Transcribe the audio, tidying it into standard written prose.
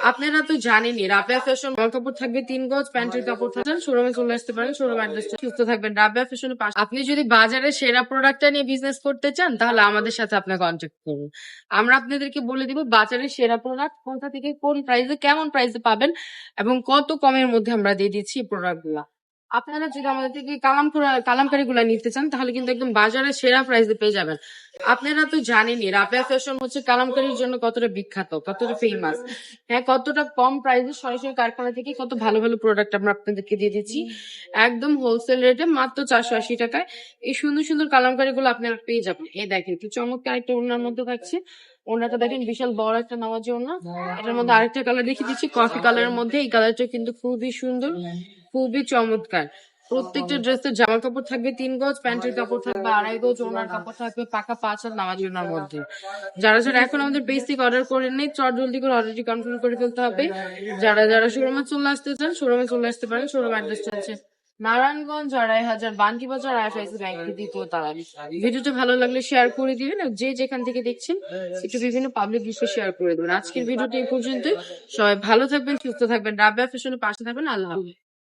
আপনারা তো জানেনই রাবেয়া ফ্যাশন জামার কাপড় থাকবে 3 গজ, প্যান্টের কাপড় থাকবে। শোরুমে চলে আসতে পারেন, শোরুম অ্যাড্রেসটা সুস্থ থাকবেন। রাবেয়া ফ্যাশনের পাশে আপনি যদি বাজারে সেরা প্রোডাক্টটা নিয়ে বিজনেস করতে চান তাহলে আমাদের সাথে আপনি কন্ট্যাক্ট করুন। আমরা আপনাদেরকে বলে দিব বাজারের সেরা প্রোডাক্ট কোথা থেকে কোন প্রাইসে কেমন প্রাইসে পাবেন এবং কত কমের মধ্যে আমরা দিয়ে দিচ্ছি প্রোডাক্টগুলা। আপনারা যদি আমাদের থেকে কালামকারী গুলা নিতে চান তাহলে কিন্তু একদম বাজারে সেরা প্রাইসে পেয়ে যাবেন। আপনারা তো জানেনই রাবেয়া ফ্যাশন হচ্ছে কালামকারীর জন্য কতটা বিখ্যাত, কতটা ফেমাস। হ্যাঁ, কতটা কম প্রাইসে সরাসরি কারখানা থেকে কত ভালো ভালো প্রোডাক্ট আমরা আপনাদেরকে দিয়ে দিচ্ছি একদম হোলসেল রেটে মাত্র 480 টাকায়। এই সুন্দর সুন্দর কালামকারী গুলো আপনারা পেয়ে যাবেন। এই দেখেন কি চমৎকার একটা ওড়নার মধ্যে থাকছে। ওড়নাটা দেখেন বিশাল বড় একটা নামাজি ওড়না। এটার মধ্যে আরেকটা কালার দেখিয়ে দিচ্ছি কফি কালারের মধ্যে। এই কালারটা কিন্তু খুবই সুন্দর, খুবই চমৎকার। প্রত্যেকটা ড্রেসের জামা কাপড় থাকবে 3 গজ, প্যান্টের কাপড় থাকবে 2.5 গজ, ওনার কাপড় থাকবে পাকা 5 হাত নামাজি ওনার মধ্যে। যারা যারা এখন আমাদের বেসিক অর্ডার করে নেই চট জলদি করে অর্ডারটি কনফার্ম করে ফেলতে হবে। যারা যারা শোরুমে চলে আসতে চান শোরুমে চলে আসতে পারেন। শোরুম অ্যাড্রেসটা হচ্ছে নারায়ণগঞ্জ 2.5 বান্টি বাজার আইএফআইসি ব্যাংক দ্বিতীয় তলায়। ভিডিওটা ভালো লাগলে শেয়ার করে দিবেন। আর যে যেখান থেকে দেখছেন একটু বিভিন্ন পাবলিক লিস্টে শেয়ার করে দেবেন। আজকের ভিডিওটা এই পর্যন্ত। সবাই ভালো থাকবেন, সুস্থ থাকবেন, রাবেয়া ফ্যাশনের পাশে থাকবেন। আল্লাহ হাফেজ।